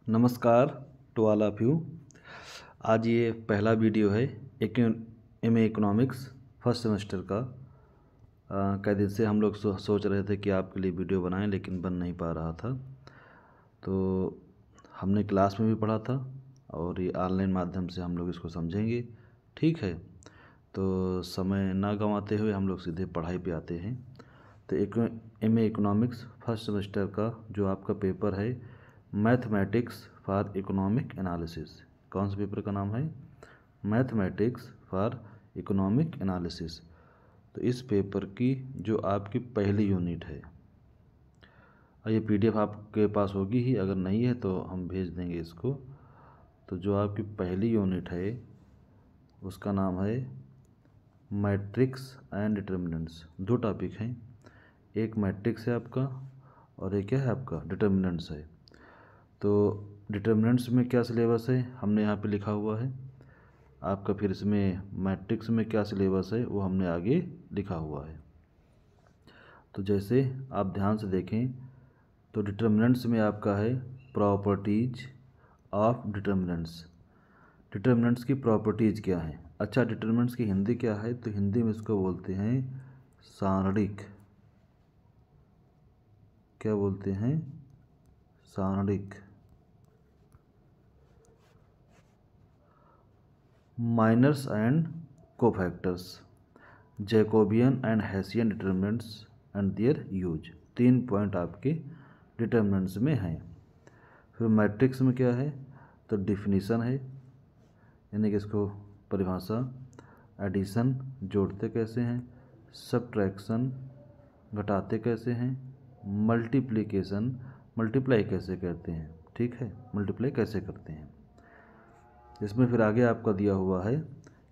नमस्कार to all of you. आज ये पहला वीडियो है एमए इकोनॉमिक्स फर्स्ट सेमेस्टर का। कई दिन से हम लोग सोच रहे थे कि आपके लिए वीडियो बनाएं, लेकिन बन नहीं पा रहा था। तो हमने क्लास में भी पढ़ा था और ये ऑनलाइन माध्यम से हम लोग इसको समझेंगे। ठीक है, तो समय ना गंवाते हुए हम लोग सीधे पढ़ाई पे आते हैं। तो एमए इकोनॉमिक्स फर्स्ट सेमेस्टर का जो आपका पेपर है मैथमेटिक्स फॉर इकोनॉमिक एनालिसिस। कौन से पेपर का नाम है? Mathematics for economic analysis. तो इस पेपर की जो आपकी पहली यूनिट है, और ये पीडीएफ आपके पास होगी ही, अगर नहीं है तो हम भेज देंगे इसको। तो जो आपकी पहली यूनिट है उसका नाम है मैट्रिक्स एंड डिटर्मिनेंट्स। दो टॉपिक हैं, एक मैट्रिक्स है आपका और एक क्या है आपका डिटर्मिनेंट्स है। तो डिटर्मिनेंट्स में क्या सिलेबस है हमने यहाँ पे लिखा हुआ है आपका, फिर इसमें मैट्रिक्स में क्या सिलेबस है वो हमने आगे लिखा हुआ है। तो जैसे आप ध्यान से देखें तो डिटर्मिनेंट्स में आपका है प्रॉपर्टीज ऑफ डिटर्मिनेंट्स। डिटर्मिनेंट्स की प्रॉपर्टीज क्या है? अच्छा, डिटर्मिनेंट्स की हिंदी क्या है? तो हिंदी में इसको बोलते हैं सारणिक। क्या बोलते हैं? सारणिक। Minors and cofactors, Jacobian and Hessian determinants and their use. 3 point आपके डिटर्मिनेंट्स में हैं। फिर मैट्रिक्स में क्या है? तो डिफिनीशन है, यानी कि इसको परिभाषा, एडिशन जोड़ते कैसे हैं, सब्ट्रैक्शन घटाते कैसे हैं, मल्टीप्लिकेशन मल्टीप्लाई कैसे करते हैं। ठीक है, मल्टीप्लाई कैसे करते हैं। इसमें फिर आगे आपका दिया हुआ है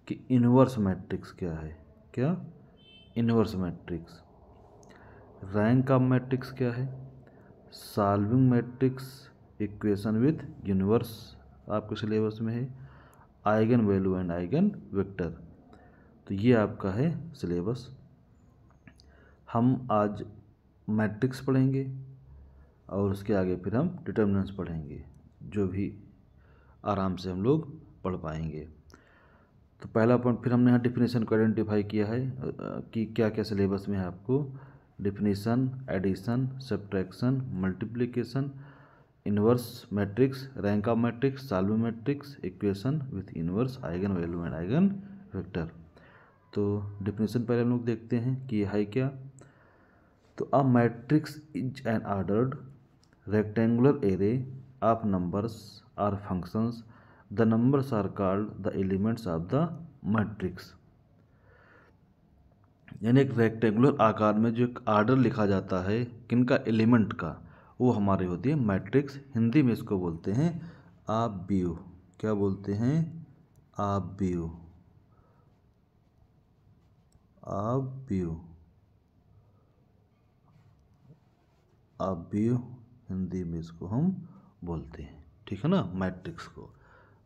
कि इन्वर्स मैट्रिक्स क्या है। क्या? Inverse matrix. Rank of matrix क्या है? Solving matrix equation with universe आपके सिलेबस में है। Eigen value and eigenvector. तो ये आपका है सिलेबस। हम आज मैट्रिक्स पढ़ेंगे और उसके आगे फिर हम डिटर्मिनेंट्स पढ़ेंगे, जो भी आराम से हम लोग पढ़ पाएंगे। तो पहला पॉइंट, फिर हमने यहाँ डिफिनीशन को आइडेंटिफाई किया है कि क्या क्या सिलेबस में है आपको। Definition, addition, subtraction, multiplication, inverse matrix, rank of matrix, solving matrix, equation with inverse, eigenvalue and eigenvector. तो डिफिनीशन पहले हम लोग देखते हैं कि है क्या। तो a matrix is an ordered rectangular array of numbers और functions. The numbers are called the elements of the matrix. यानी एक रेक्टेंगुलर आकार में जो एक आर्डर लिखा जाता है किनका? एलिमेंट का, वो हमारी होती है मैट्रिक्स। हिंदी में इसको बोलते हैं आव्यूह। क्या बोलते हैं? आव्यूह। आव्यूह। आव्यूह हिंदी में इसको हम बोलते हैं। ठीक है ना, मैट्रिक्स को।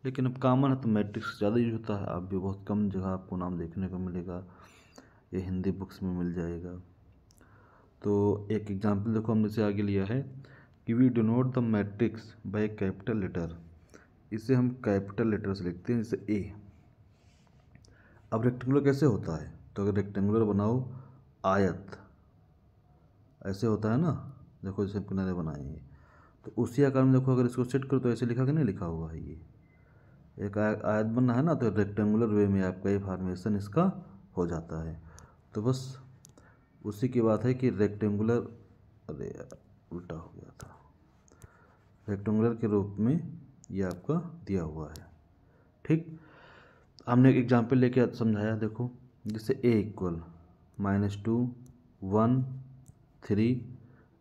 लेकिन अब कॉमन है तो मैट्रिक्स ज़्यादा यूज होता है। आव्यूह बहुत कम जगह आपको नाम देखने को मिलेगा, ये हिंदी बुक्स में मिल जाएगा। तो एक एग्जांपल देखो हमने से आगे लिया है कि we denote the matrix by capital letter. इसे हम कैपिटल लेटर से लिखते हैं, जैसे ए। अब रेक्टेंगुलर कैसे होता है? तो अगर रेक्टेंगुलर बनाओ आयत ऐसे होता है ना, देखो जैसे किनारे बनाएंगे तो उसी आकार में देखो, अगर इसको सेट करो तो ऐसे लिखा कि नहीं लिखा हुआ है। ये एक आयत बनना है ना, तो रेक्टेंगुलर वे में आपका ये फॉर्मेशन इसका हो जाता है। तो बस उसी की बात है कि रेक्टेंगुलर, अरे यार उल्टा हो गया था, रेक्टेंगुलर के रूप में ये आपका दिया हुआ है। ठीक, हमने एक एग्जाम्पल लेके समझाया। देखो जैसे ए इक्वल -2 1 3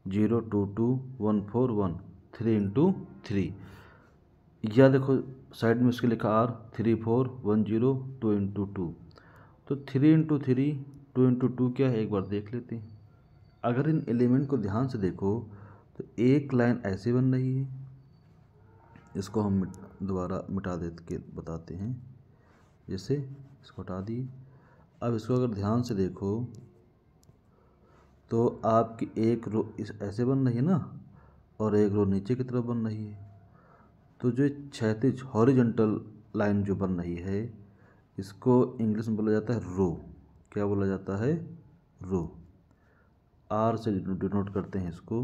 0 2 2 1 4 1 3 × 3, या देखो साइड में उसके लिखा आर 3 4 1 0 2 × 2। तो 3 × 3 2 × 2 क्या है, एक बार देख लेते हैं। अगर इन एलिमेंट को ध्यान से देखो तो एक लाइन ऐसे बन रही है, इसको हम दोबारा मिटा दे के बताते हैं। जैसे इसको हटा दिए। अब इसको अगर ध्यान से देखो तो आपकी एक रो इस ऐसे बन रही है ना, और एक रो नीचे की तरफ बन रही है। तो जो क्षैतिज हॉरिजॉन्टल लाइन जो बन रही है इसको इंग्लिश में बोला जाता है रो। क्या बोला जाता है? रो। आर से डिनोट करते हैं इसको।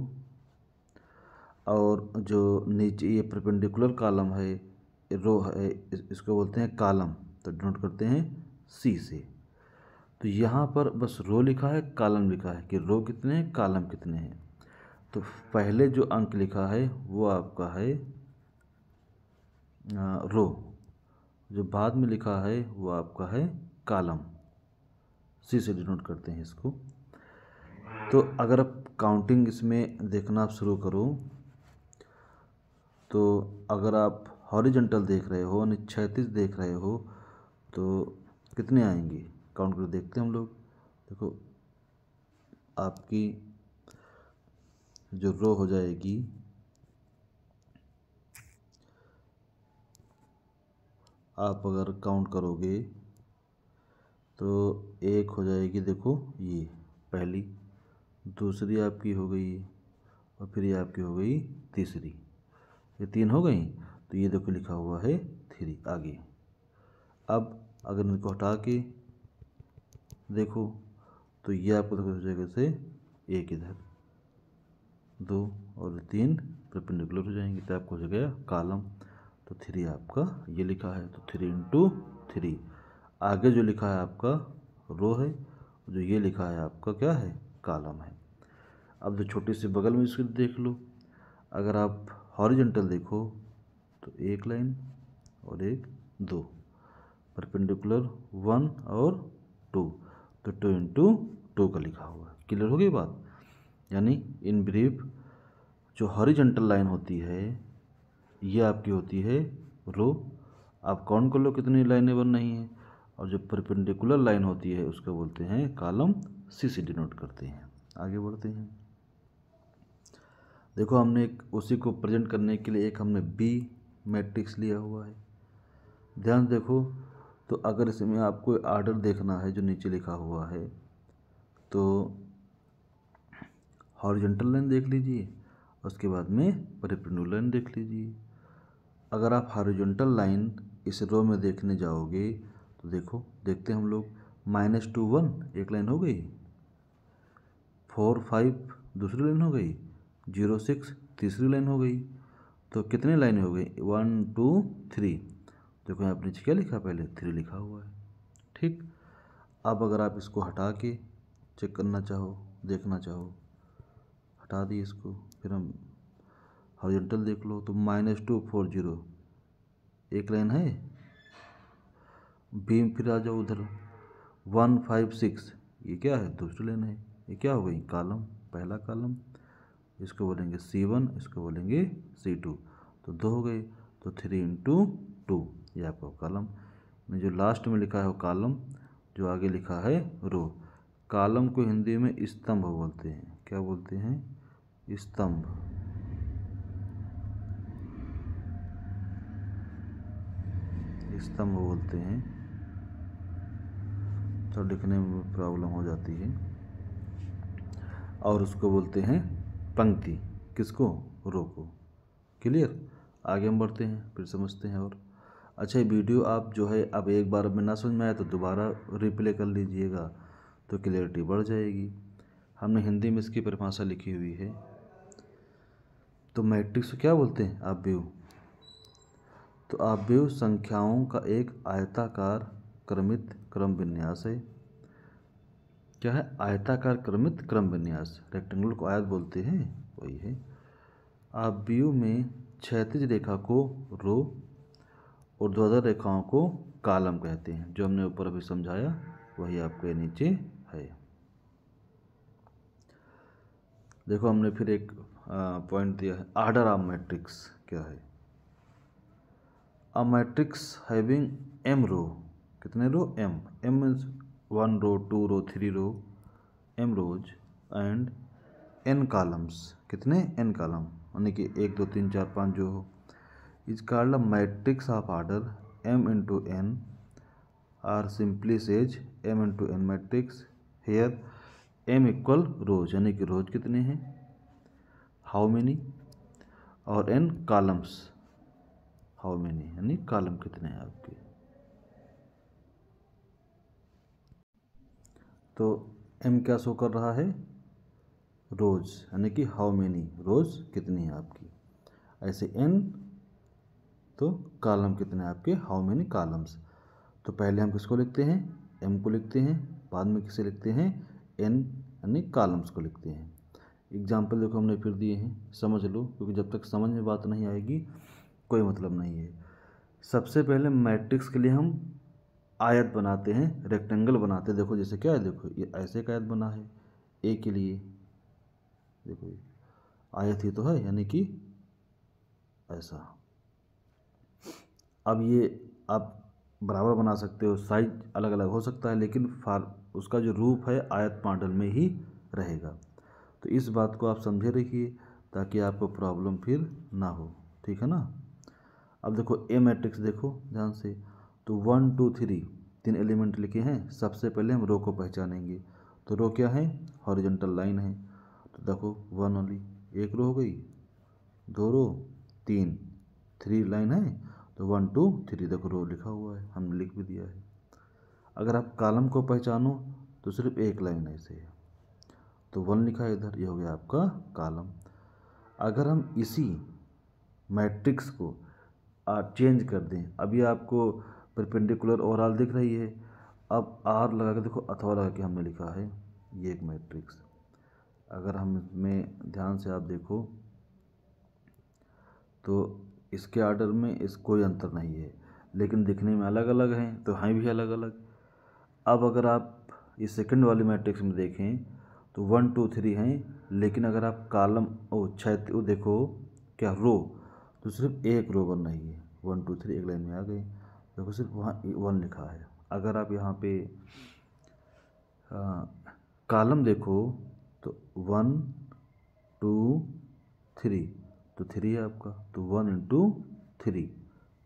और जो नीचे ये परपेंडिकुलर कॉलम है, रो है, इसको बोलते हैं कॉलम, तो डिनोट करते हैं सी से। तो यहाँ पर बस रो लिखा है, कॉलम लिखा है कि रो कितने हैं, कॉलम कितने हैं। तो पहले जो अंक लिखा है वो आपका है रो, जो बाद में लिखा है वो आपका है कॉलम। सी से डिनोट करते हैं इसको। तो अगर आप काउंटिंग इसमें देखना आप शुरू करो तो अगर आप हॉरिजॉन्टल देख रहे हो यानी क्षैतिज देख रहे हो तो कितने आएंगे, काउंट कर देखते हैं हम लोग। देखो आपकी जो रो हो जाएगी आप अगर काउंट करोगे तो एक हो जाएगी, देखो ये पहली, दूसरी आपकी हो गई और फिर ये आपकी हो गई तीसरी, ये तीन हो गई। तो ये देखो लिखा हुआ है 3 आगे। अब अगर इनको हटा के देखो तो ये आपको देखो जगह से एक इधर, 2 और 3 परपेंडिकुलर हो जाएंगे तो आपको हो गया कॉलम। तो 3 आपका ये लिखा है, तो 3 इंटू 3। आगे जो लिखा है आपका रो है, जो ये लिखा है आपका क्या है, कॉलम है। अब जो छोटी सी बगल में इसको देख लो, अगर आप हॉरिजॉन्टल देखो तो एक लाइन और एक 2, परपेंडिकुलर 1 और 2, तो 2 इंटू 2 का लिखा हुआ है। क्लियर हो गई बात? यानी इन ब्रीफ जो हॉरिजॉन्टल लाइन होती है ये आपकी होती है रो। आप काउंट कर लो कितनी लाइनें बन रही हैं। और जो परपेंडिकुलर लाइन होती है उसको बोलते हैं कॉलम, सी से डिनोट करते हैं। आगे बढ़ते हैं। देखो हमने एक उसी को प्रेजेंट करने के लिए एक हमने बी मैट्रिक्स लिया हुआ है। ध्यान देखो, तो अगर इसमें आपको आर्डर देखना है जो नीचे लिखा हुआ है तो हॉरिजॉन्टल लाइन देख लीजिए, उसके बाद में परपेंडिकुलर लाइन देख लीजिए। अगर आप हॉरिजॉन्टल लाइन इस रो में देखने जाओगे तो देखो देखते हैं हम लोग, -2 1 एक लाइन हो गई, 4 5 दूसरी लाइन हो गई, 0 6 तीसरी लाइन हो गई। तो कितनी लाइनें हो गई, 1 2 3। देखो यहाँ पर नीचे क्या लिखा, पहले 3 लिखा हुआ है। ठीक। अब अगर आप इसको हटा के चेक करना चाहो, देखना चाहो, हटा दिए इसको, फिर हम हॉरिजॉन्टल देख लो तो -2 4 0 एक लाइन है। बी फिर आ जाओ उधर, 1 5 6 ये क्या है, दूसरी लाइन है। ये क्या हो गई, कॉलम, पहला कॉलम। इसको बोलेंगे C1, इसको बोलेंगे C2, तो 2 हो गए। तो 3 इंटू 2 ये आपका कॉलम। जो लास्ट में लिखा है वो कॉलम, जो आगे लिखा है रो। कॉलम को हिंदी में स्तंभ बोलते हैं। क्या बोलते हैं, स्तंभ। स्तंभ बोलते हैं। तो लिखने में प्रॉब्लम हो जाती है। और उसको बोलते हैं पंक्ति, किसको, रो को। क्लियर? आगे हम बढ़ते हैं, फिर समझते हैं। और अच्छा, ये वीडियो आप जो है अब एक बार में ना समझ में आया तो दोबारा रिप्ले कर लीजिएगा तो क्लियरिटी बढ़ जाएगी। हमने हिंदी में इसकी परिभाषा लिखी हुई है। तो मैट्रिक्स को क्या बोलते हैं, आव्यूह। तो आव्यूह संख्याओं का एक आयताकार क्रमित क्रम विन्यास है। क्या है, आयताकार क्रमित क्रम विन्यास। रेक्टेंगल को आयत बोलते हैं, वही है। आव्यूह में क्षैतिज रेखा को रो और ऊर्ध्वाधर रेखाओं को कॉलम कहते हैं। जो हमने ऊपर अभी समझाया वही आपके नीचे है। देखो हमने फिर एक पॉइंट दिया है, आर्डर ऑफ मैट्रिक्स क्या है। A matrix having m row, कितने row, m means 1 row 2 row 3 row, m rows and n columns, कितने, n कॉलम, यानी कि 1 2 3 4 5 जो हो, is called a matrix of order m into n or simply says m into n matrix. Here m equal rows, यानी कि rows कितने हैं, how many, और n कॉलम्स, हाउ मेनी, यानी कॉलम कितने हैं आपके। तो एम क्या शो कर रहा है, रोज़, यानी कि हाउ मेनी रोज़ कितनी है आपकी। ऐसे एन तो कॉलम कितने हैं आपके, हाउ मेनी कॉलम्स। तो पहले हम किसको लिखते हैं, एम को लिखते हैं, बाद में किसे लिखते हैं, एन यानी कॉलम्स को लिखते हैं। एग्जाम्पल देखो हमने फिर दिए हैं, समझ लो, क्योंकि जब तक समझ में बात नहीं आएगी कोई मतलब नहीं है। सबसे पहले मैट्रिक्स के लिए हम आयत बनाते हैं, रेक्टेंगल बनाते हैं। देखो जैसे क्या है, देखो ये ऐसे का आयत बना है ए के लिए, देखो ये आयत ही तो है, यानी कि ऐसा। अब ये आप बराबर बना सकते हो, साइज अलग अलग हो सकता है, लेकिन उसका जो रूप है आयत मॉडल में ही रहेगा। तो इस बात को आप समझे रखिए ताकि आपको प्रॉब्लम फिर ना हो, ठीक है ना। अब देखो ए मैट्रिक्स देखो ध्यान से, तो 1 2 3 तीन एलिमेंट लिखे हैं। सबसे पहले हम रो को पहचानेंगे, तो रो क्या है, हॉरिजॉन्टल लाइन है। तो देखो 1 ओनली, एक रो हो गई, 2 रो, 3, 3 लाइन है, तो 1 2 3 देखो रो लिखा हुआ है, हमने लिख भी दिया है। अगर आप कॉलम को पहचानो तो सिर्फ एक लाइन ऐसे है, तो 1 लिखा है इधर, ये हो गया आपका कॉलम। अगर हम इसी मैट्रिक्स को चेंज कर दें, अभी आपको परपेंडिकुलर ओवरऑल दिख रही है, अब आर लगा के देखो, अथवा लगा के हमने लिखा है ये एक मैट्रिक्स। अगर हम इसमें ध्यान से आप देखो तो इसके आर्डर में इस कोई अंतर नहीं है, लेकिन दिखने में अलग अलग हैं, तो हैं भी अलग अलग। अब अगर आप इस सेकंड वाली मैट्रिक्स में देखें तो 1 2 3 हैं, लेकिन अगर आप कॉलम वो देखो क्या रो, तो सिर्फ एक रो बन रही है, 1 2 3 एक लाइन में आ गए, देखो सिर्फ वहाँ 1 लिखा है। अगर आप यहाँ पे कॉलम देखो तो 1 2 3, तो 3 है आपका, तो 1 इंटू 3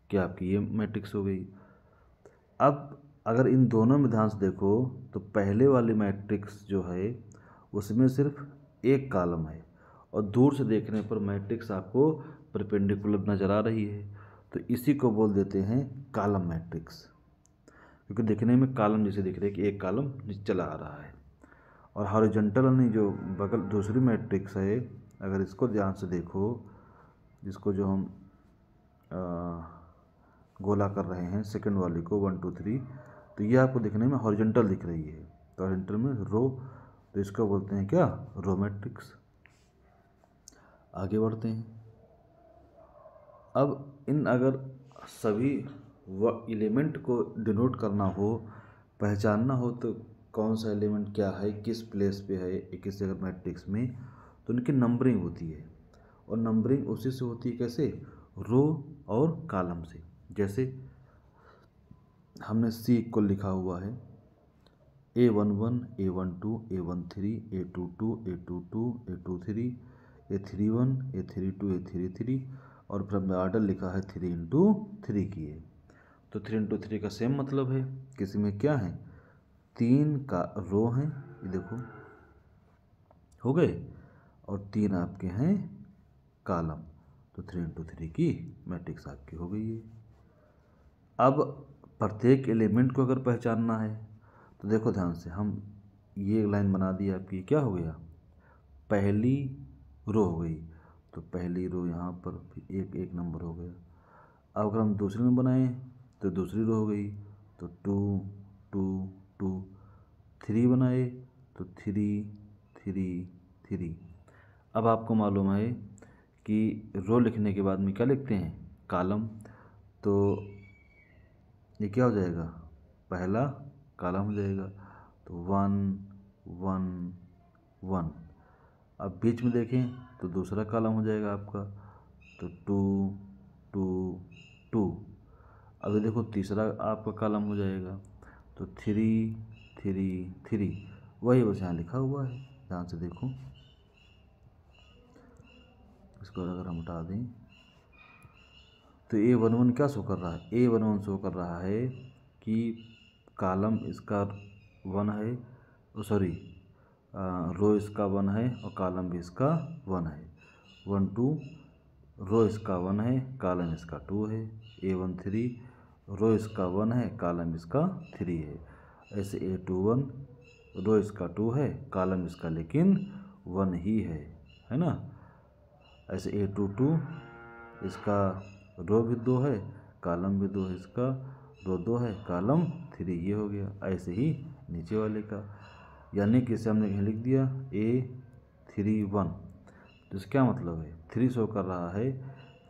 क्या आपकी ये मैट्रिक्स हो गई। अब अगर इन दोनों में ध्यान से देखो तो पहले वाली मैट्रिक्स जो है उसमें सिर्फ एक कॉलम है, और दूर से देखने पर मैट्रिक्स आपको परपेंडिकुलर नज़र आ रही है, तो इसी को बोल देते हैं कॉलम मैट्रिक्स, क्योंकि दिखने में कॉलम जैसे दिख रहा है कि एक कॉलम नीचे चला आ रहा है। और हॉरिजॉन्टल यानी जो बगल दूसरी मैट्रिक्स है, अगर इसको ध्यान से देखो, जिसको जो हम गोला कर रहे हैं सेकंड वाली को 1 2 3, तो ये आपको दिखने में हॉरिजॉन्टल दिख रही है, तो हॉरिजॉन्टल में रो, तो इसको बोलते हैं क्या, रो मैट्रिक्स। आगे बढ़ते हैं। अब इन अगर सभी एलिमेंट को डिनोट करना हो, पहचानना हो, तो कौन सा एलिमेंट क्या है, किस प्लेस पे है किस अगर मैट्रिक्स में, तो उनकी नंबरिंग होती है। और नंबरिंग उसी से होती है, कैसे, रो और कॉलम से। जैसे हमने सी इक्वल लिखा हुआ है A11 A12 A13 A22 A22 A23 A31 A32 A33, और फिर हमने आर्डर लिखा है 3 इंटू 3 की है। तो 3 इंटू 3 का सेम मतलब है, किसी में क्या है, 3 का रो हैं, ये देखो हो गए, और 3 आपके हैं कॉलम, तो 3 इंटू 3 की मैट्रिक्स आपकी हो गई है। अब प्रत्येक एलिमेंट को अगर पहचानना है तो देखो ध्यान से, हम ये लाइन बना दी आपकी, क्या हो गया, पहली रो हो गई, तो पहली रो यहाँ पर एक एक नंबर हो गया। अब अगर हम दूसरी में बनाएं तो दूसरी रो हो गई, तो 2 2 2, 3 बनाए तो 3 3 3। अब आपको मालूम है कि रो लिखने के बाद में क्या लिखते हैं, कॉलम, तो ये क्या हो जाएगा, पहला कॉलम हो जाएगा, तो 1 1 1। अब बीच में देखें तो दूसरा कॉलम हो जाएगा आपका, तो 2 2 2। अभी देखो तीसरा आपका कॉलम हो जाएगा, तो 3 3 3, वही बस यहाँ लिखा हुआ है, ध्यान से देखो। इसको अगर हम हटा दें तो A11 क्या शो कर रहा है, A11 शो कर रहा है कि कॉलम इसका 1 है, सॉरी रो इसका 1 है और कॉलम भी इसका 1 है, 1 2, रो इसका 1 है, कॉलम इसका 2 है, A1 3, रो इसका 1 है, कॉलम इसका 3 है। ऐसे A21, रो इसका 2 है, कॉलम इसका लेकिन 1 ही है ना। ऐसे A22, इसका रो भी 2 है, कॉलम भी 2 है, इसका रो 2 है, कॉलम 3, ये हो गया। ऐसे ही नीचे वाले का, यानी कि इसे हमने कहीं लिख दिया A31, तो इसका क्या मतलब है, 3 शो कर रहा है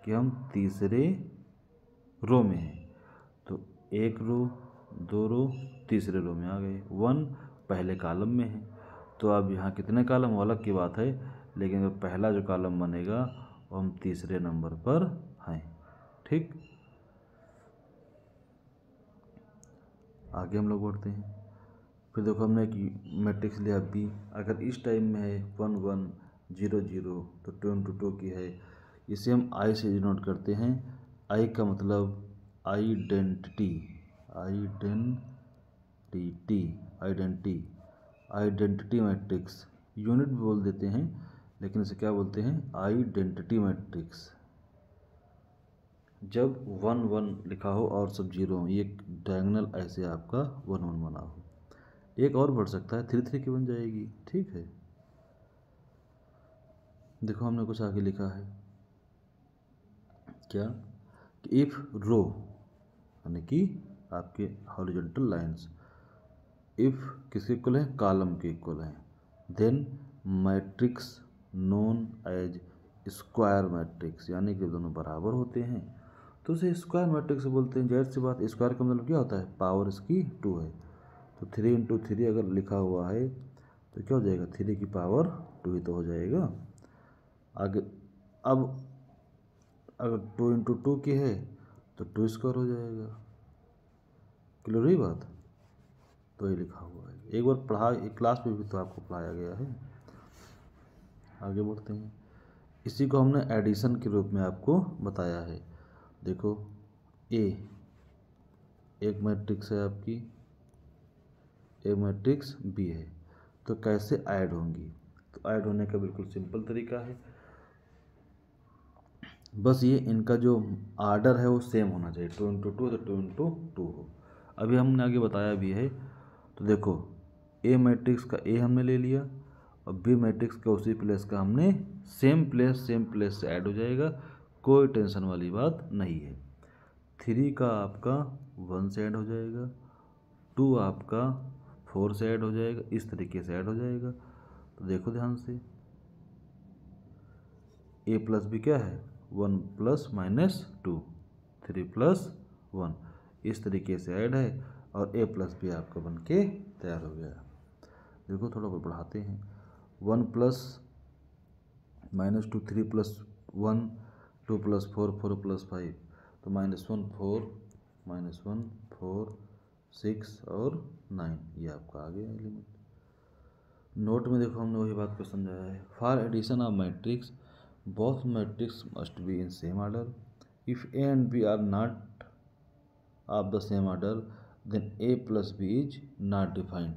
कि हम तीसरे रो में हैं। तो एक रो, 2 रो, तीसरे रो में आ गए, 1 पहले कॉलम में है। तो अब यहाँ कितने कॉलम वो अलग की बात है, लेकिन अगर पहला जो कॉलम बनेगा वो हम तीसरे नंबर पर हैं। ठीक, आगे हम लोग बढ़ते हैं। फिर देखो हमने एक मैट्रिक्स लिया बी, अगर इस टाइम में है 1 1 0 0 तो 2 into 2 की है। इसे हम आई से डिनोट करते हैं। आई का मतलब आइडेंटिटी, आइडेंटिटी मैट्रिक्स, यूनिट भी बोल देते हैं, लेकिन इसे क्या बोलते हैं, आइडेंटिटी मैट्रिक्स। जब 1 1 लिखा हो और सब 0 हो, ये डायगोनल ऐसे आपका 1 1 बना हो। एक और बढ़ सकता है, 3 3 की बन जाएगी। ठीक है, देखो हमने कुछ आगे लिखा है क्या, कि इफ रो, यानी कि आपके हॉरिजॉन्टल लाइंस इफ किसके इक्वल है, कॉलम के इक्वल हैं, then matrix known as square matrix, यानी कि दोनों बराबर होते हैं तो उसे स्क्वायर मैट्रिक्स बोलते हैं। जाहिर सी बात, स्क्वायर का मतलब क्या होता है, पावर इसकी 2 है। तो 3 into 3 अगर लिखा हुआ है तो क्या हो जाएगा, 3 की पावर 2 ही तो हो जाएगा। आगे अब अगर 2 into 2 की है तो 2 स्क्वायर हो जाएगा। क्लियर हुई बात, तो ये लिखा हुआ है, एक बार पढ़ा, एक क्लास में भी तो आपको पढ़ाया गया है। आगे बढ़ते हैं, इसी को हमने एडिशन के रूप में आपको बताया है। देखो ए एक मैट्रिक्स है आपकी, एक मैट्रिक्स बी है, तो कैसे ऐड होंगी, तो ऐड होने का बिल्कुल सिंपल तरीका है, बस ये इनका जो आर्डर है वो सेम होना चाहिए, 2 into 2 तो 2 into 2 हो। अभी हमने आगे बताया भी है। तो देखो ए मैट्रिक्स का ए हमने ले लिया और बी मैट्रिक्स का उसी प्लेस का हमने सेम प्लेस से ऐड हो जाएगा, कोई टेंशन वाली बात नहीं है। 3 का आपका 1 से ऐड हो जाएगा, 2 आपका 4 से ऐड हो जाएगा, इस तरीके से ऐड हो जाएगा। तो देखो ध्यान से, ए प्लस बी क्या है, 1 प्लस माइनस 2, 3 प्लस 1, इस तरीके से ऐड है और ए प्लस बी आपका बन के तैयार हो गया। देखो थोड़ा और बढ़ाते हैं, 1 plus minus 2 3 plus 1, 2 plus 4 4 plus 5, तो -1 4 -1 4 6 और 9, ये आपका आ गया एलिमेंट। नोट में देखो हमने वही बात को समझाया है। For addition of matrix both matrix must be in same order, if A and B are not of the same order then A plus B is not defined.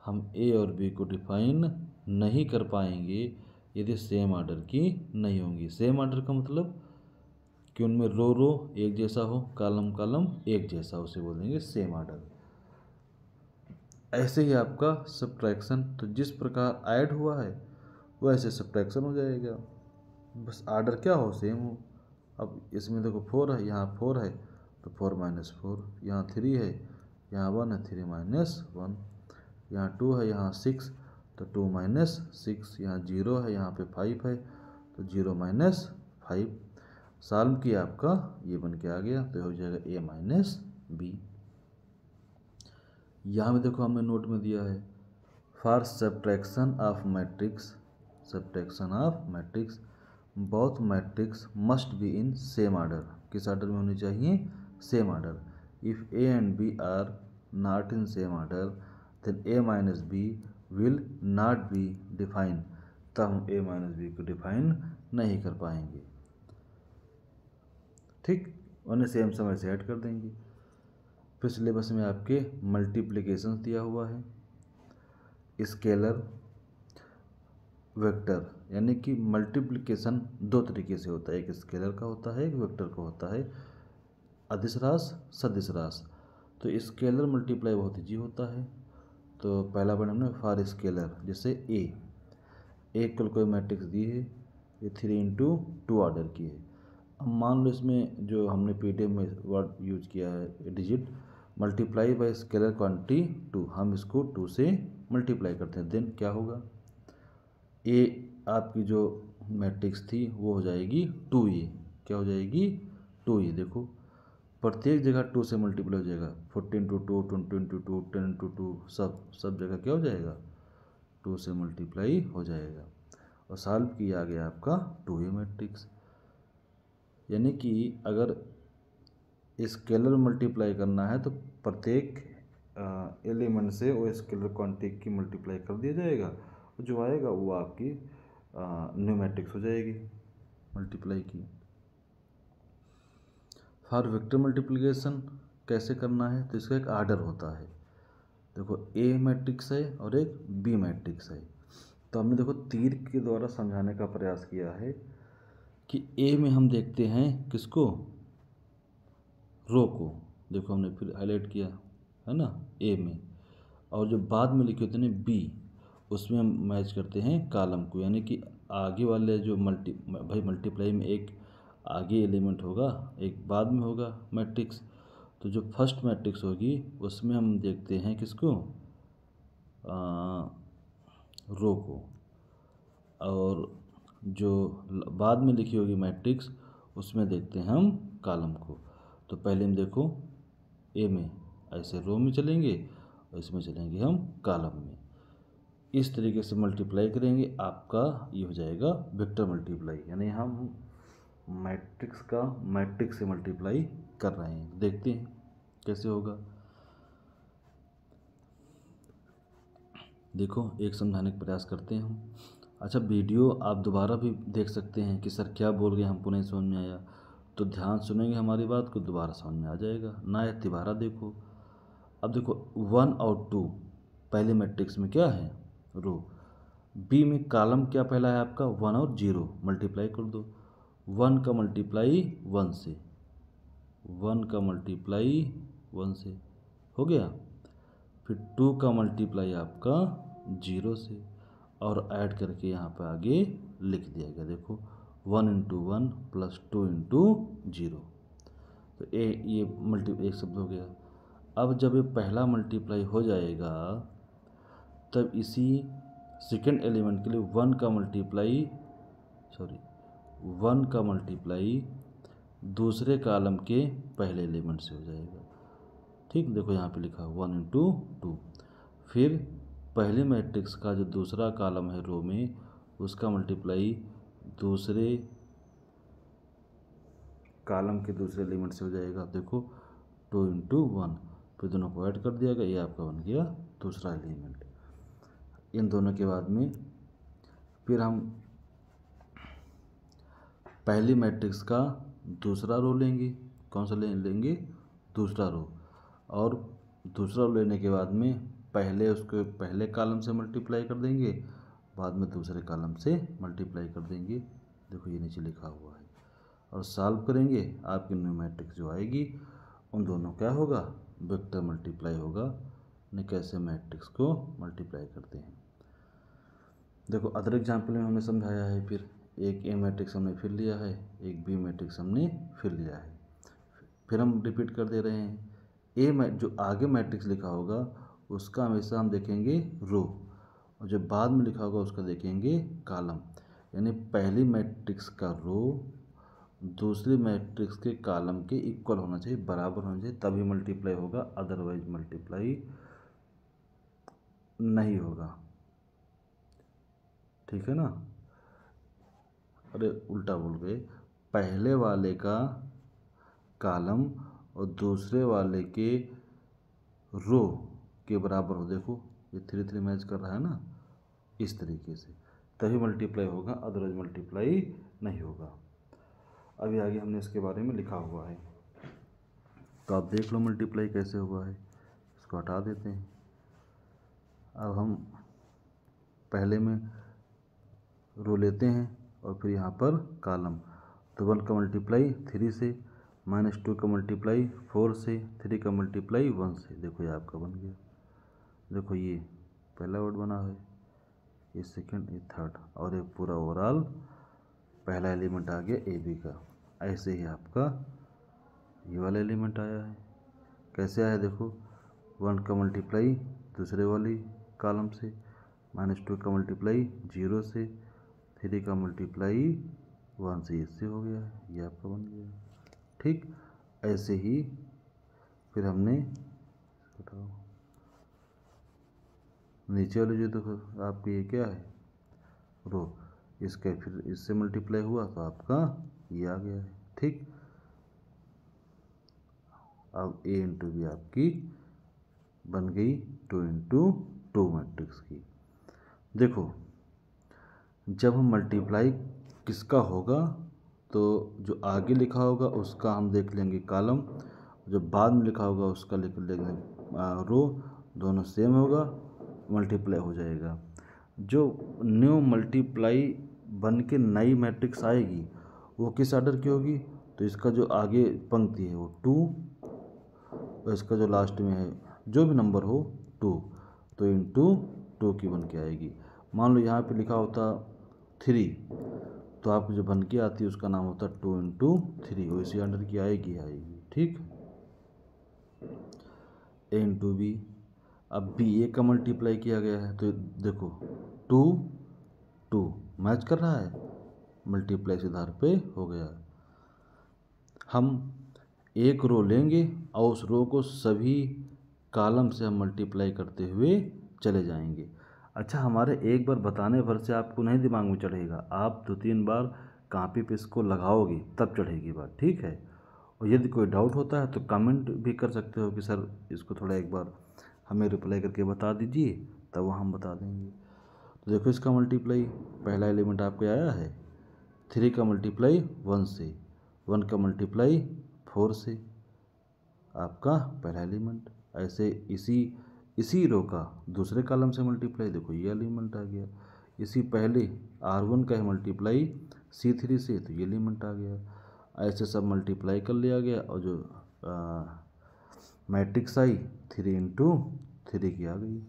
हम ए और बी को डिफाइन नहीं कर पाएंगे यदि same order की नहीं होंगी। सेम ऑर्डर का मतलब कि उनमें रो रो एक जैसा हो, कॉलम कॉलम एक जैसा, उसे बोलेंगे सेम ऑर्डर। ऐसे ही आपका सब्ट्रैक्शन, तो जिस प्रकार ऐड हुआ है वैसे सब्ट्रैक्शन हो जाएगा, बस ऑर्डर क्या हो, सेम हो। अब इसमें देखो 4 है, यहाँ 4 है तो 4 - 4, यहाँ 3 है, यहाँ 1 है, 3 - 1, यहाँ 2 है, यहाँ 6 तो 2 - 6, यहाँ 0 है, यहाँ पे 5 है तो 0 - 5। सॉल्व किया आपका ये बन के आ गया, तो हो जाएगा ए माइनस बी। यहाँ भी देखो हमने नोट में दिया है, for subtraction of matrix both matrix must be in same order. किस ऑर्डर में होनी चाहिए, same order. If A and B are not in same order then A minus B will not be define, तब हम A minus B को define नहीं कर पाएंगे। ठीक, उन्हें सेम समय से ऐड कर देंगे। फिर सिलेबस में आपके मल्टीप्लिकेशन दिया हुआ है, स्केलर वेक्टर, यानी कि मल्टीप्लिकेशन 2 तरीके से होता है, एक स्केलर का होता है, एक वेक्टर का होता है। अदिश राशि सदिश राशि। तो स्केलर मल्टीप्लाई बहुत ईजी होता है। तो पहला पॉइंट हमने फॉर स्केलर, जैसे ए कल कोई मैट्रिक्स दी है, ये 3 × 2 ऑर्डर की है। अब मान लो इसमें जो हमने पीडीएफ में वर्ड यूज किया है digit, multiply by scalar quantity 2, हम इसको 2 से मल्टीप्लाई करते हैं, देन क्या होगा, ए आपकी जो मैट्रिक्स थी वो हो जाएगी 2a, क्या हो जाएगी 2a। देखो प्रत्येक जगह 2 से मल्टीप्लाई हो जाएगा, 14 × 2, 20 × 2, 10 × 2, सब जगह क्या हो जाएगा 2 से मल्टीप्लाई हो जाएगा। और सॉल्व किया आ गया आपका 2a मैट्रिक्स। यानी कि अगर स्केलर मल्टीप्लाई करना है तो प्रत्येक एलिमेंट से वो स्केलर क्वांटिटी की मल्टीप्लाई कर दिया जाएगा, और जो आएगा वो आपकी न्यू मैट्रिक्स हो जाएगी मल्टीप्लाई की। फॉर वेक्टर मल्टीप्लिकेशन कैसे करना है, तो इसका एक आर्डर होता है। देखो ए मैट्रिक्स है और एक बी मैट्रिक्स है, तो हमने देखो तीर के द्वारा समझाने का प्रयास किया है कि ए में हम देखते हैं किसको, रो को। देखो हमने फिर हाईलाइट किया है ना ए में, और जो बाद में लिखे होते हैं बी, उसमें हम मैच करते हैं कॉलम को। यानी कि आगे वाले जो मल्टीप्लाई में एक आगे एलिमेंट होगा, एक बाद में होगा मैट्रिक्स। तो जो फर्स्ट मैट्रिक्स होगी उसमें हम देखते हैं किसको, रो को, और जो बाद में लिखी होगी मैट्रिक्स उसमें देखते हैं हम कॉलम को। तो पहले हम देखो ए में ऐसे रो में चलेंगे और इसमें चलेंगे हम कॉलम में। इस तरीके से मल्टीप्लाई करेंगे, आपका ये हो जाएगा वेक्टर मल्टीप्लाई। यानी हम मैट्रिक्स का मैट्रिक्स से मल्टीप्लाई कर रहे हैं। देखते हैं कैसे होगा। देखो एक समझाने का प्रयास करते हैं हम। अच्छा, वीडियो आप दोबारा भी देख सकते हैं कि सर क्या बोल गए, हमको नहीं समझ में आया, तो ध्यान सुनेंगे हमारी बात को, दोबारा समझ में आ जाएगा ना। या तिबारा देखो, अब देखो 1 और 2 पहले मैट्रिक्स में क्या है, रो। बी में कॉलम क्या पहला है आपका 1 और 0, मल्टीप्लाई कर दो। 1 का मल्टीप्लाई 1 से, 1 का मल्टीप्लाई 1 से हो गया। फिर 2 का मल्टीप्लाई आपका 0 से, और ऐड करके यहाँ पे आगे लिख दिया गया। देखो 1 × 1 + 2 × 0, तो ये एक शब्द हो गया। अब जब ये पहला मल्टीप्लाई हो जाएगा तब इसी सेकेंड एलिमेंट के लिए 1 का मल्टीप्लाई दूसरे कॉलम के पहले एलिमेंट से हो जाएगा। ठीक, देखो यहाँ पे लिखा 1 × 2। फिर पहले मैट्रिक्स का जो दूसरा कॉलम है रो में, उसका मल्टीप्लाई दूसरे कॉलम के दूसरे एलिमेंट से हो जाएगा। देखो 2 × 1, फिर दोनों को ऐड कर दिया गया, ये आपका बन गया दूसरा एलिमेंट। इन दोनों के बाद में फिर हम पहली मैट्रिक्स का दूसरा रो लेंगे। कौन सा लेंगे, दूसरा रो। और दूसरा रो लेने के बाद में पहले उसको पहले कॉलम से मल्टीप्लाई कर देंगे, बाद में दूसरे कॉलम से मल्टीप्लाई कर देंगे। देखो ये नीचे लिखा हुआ है, और सॉल्व करेंगे, आपकी न्यू मैट्रिक्स जो आएगी उन दोनों क्या होगा, वेक्टर मल्टीप्लाई होगा। ने कैसे मैट्रिक्स को मल्टीप्लाई करते हैं। देखो अदर एग्जाम्पल में हमने समझाया है। फिर एक ए मैट्रिक्स हमने फिर लिया है, एक बी मैट्रिक्स हमने फिर लिया है। फिर हम रिपीट कर दे रहे हैं। जो आगे मैट्रिक्स लिखा होगा उसका हमेशा हम देखेंगे रो, और जो बाद में लिखा होगा उसका देखेंगे कॉलम। यानी पहली मैट्रिक्स का रो दूसरी मैट्रिक्स के कॉलम के इक्वल होना चाहिए, बराबर होना चाहिए, तभी मल्टीप्लाई होगा, अदरवाइज मल्टीप्लाई नहीं होगा। ठीक है ना। अरे उल्टा बोल गए, पहले वाले का कॉलम और दूसरे वाले के रो के बराबर हो। देखो ये 3 मैच कर रहा है ना, इस तरीके से तभी मल्टीप्लाई होगा, अदरवाइज मल्टीप्लाई नहीं होगा। अभी आगे हमने इसके बारे में लिखा हुआ है, तो आप देख लो मल्टीप्लाई कैसे हुआ है। इसको हटा देते हैं। अब हम पहले में रो लेते हैं और फिर यहाँ पर कॉलम। तो 1 का मल्टीप्लाई 3 से, -2 का मल्टीप्लाई 4 से, 3 का मल्टीप्लाई 1 से। देखो ये आपका बन गया। देखो ये पहला वर्ड बना है, ये सेकंड, ये थर्ड, और ये पूरा ओवरऑल पहला एलिमेंट आ गया ए बी का। ऐसे ही आपका ये वाला एलिमेंट आया है। कैसे आया देखो, 1 का मल्टीप्लाई दूसरे वाली कॉलम से, -2 का मल्टीप्लाई 0 से, 3 का मल्टीप्लाई 1 से, इससे हो गया, ये आपका बन गया। ठीक, ऐसे ही फिर हमने नीचे वाले जो देखो आपके ये क्या है रो, इसका फिर इससे मल्टीप्लाई हुआ तो आपका ये आ गया है। ठीक, अब ए इंटू बी आपकी बन गई 2 इंटू 2 मैट्रिक्स की। देखो जब हम मल्टीप्लाई किसका होगा तो जो आगे लिखा होगा उसका हम देख लेंगे कॉलम, जो बाद में लिखा होगा उसका लिख लेंगे रो, दोनों सेम होगा, मल्टीप्लाई हो जाएगा। जो न्यू मल्टीप्लाई बन के नई मैट्रिक्स आएगी वो किस ऑर्डर की होगी, तो इसका जो आगे पंक्ति है वो 2, और इसका जो लास्ट में है जो भी नंबर हो 2, तो इंटू 2 की बन के आएगी। मान लो यहाँ पे लिखा होता 3, तो आप जो बन के आती है उसका नाम होता 2 इंटू 3, वो इसी ऑर्डर की आएगी। ठीक, ए इंटू बी, अब बी ए का मल्टीप्लाई किया गया है तो देखो 2 2 मैच कर रहा है, मल्टीप्लाई से आधार पे हो गया। हम एक रो लेंगे और उस रो को सभी कॉलम से हम मल्टीप्लाई करते हुए चले जाएंगे। अच्छा, हमारे एक बार बताने भर से आपको नहीं दिमाग में चढ़ेगा, आप 2-3 बार कॉपी पे इसको लगाओगे तब चढ़ेगी बात। ठीक है, और यदि कोई डाउट होता है तो कमेंट भी कर सकते हो कि सर इसको थोड़ा एक बार हमें रिप्लाई करके बता दीजिए, तब हम बता देंगे। तो देखो इसका मल्टीप्लाई पहला एलिमेंट आपके आया है 3 का मल्टीप्लाई 1 से, 1 का मल्टीप्लाई 4 से, आपका पहला एलिमेंट। ऐसे इसी रो का दूसरे कॉलम से मल्टीप्लाई, देखो ये एलिमेंट आ गया। इसी पहले R1 का है मल्टीप्लाई C3 से, तो ये एलिमेंट आ गया। ऐसे सब मल्टीप्लाई कर लिया गया और जो मैट्रिक्स आई 3 इंटू 3 की आ गई।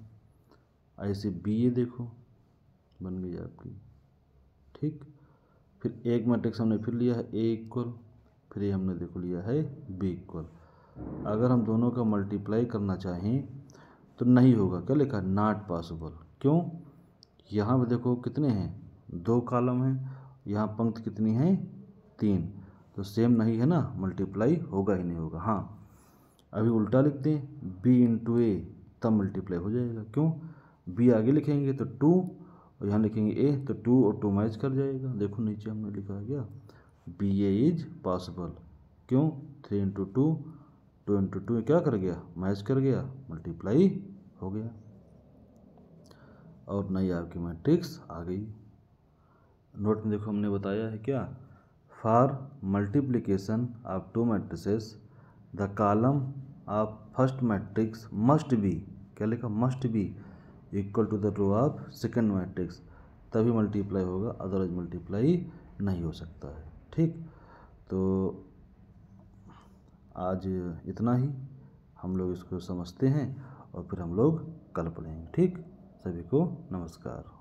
ऐसे बी ये देखो बन गई आपकी। ठीक, फिर एक मैट्रिक्स हमने फिर लिया है ए इक्वल, फिर ये हमने देखो लिया है बी इक्वल। अगर हम दोनों का मल्टीप्लाई करना चाहें तो नहीं होगा, क्या लिखा है, नॉट पॉसिबल। क्यों, यहाँ पे देखो कितने हैं 2 कॉलम हैं, यहाँ पंक्ति कितनी है 3, तो सेम नहीं है ना, मल्टीप्लाई होगा ही नहीं होगा। हाँ, अभी उल्टा लिखते हैं बी इंटू ए, तब मल्टीप्लाई हो जाएगा। क्यों, बी आगे लिखेंगे तो 2 और यहाँ लिखेंगे ए तो 2 और 2 मैच कर जाएगा। देखो नीचे हमने लिखा है क्या, बी ए इज पॉसिबल। क्यों, 3 इंटू 2, 2 इंटू 2 क्या कर गया, मैच कर गया, मल्टीप्लाई हो गया और नई आपकी मैट्रिक्स आ गई। नोट में देखो हमने बताया है क्या, for multiplication of 2 matrices the column of first matrix must be, क्या लिखा, must be equal to the row of second matrix, तभी मल्टीप्लाई होगा, अदरवाइज मल्टीप्लाई नहीं हो सकता है। ठीक, तो आज इतना ही, हम लोग इसको समझते हैं और फिर हम लोग कल पढ़ेंगे। ठीक, सभी को नमस्कार।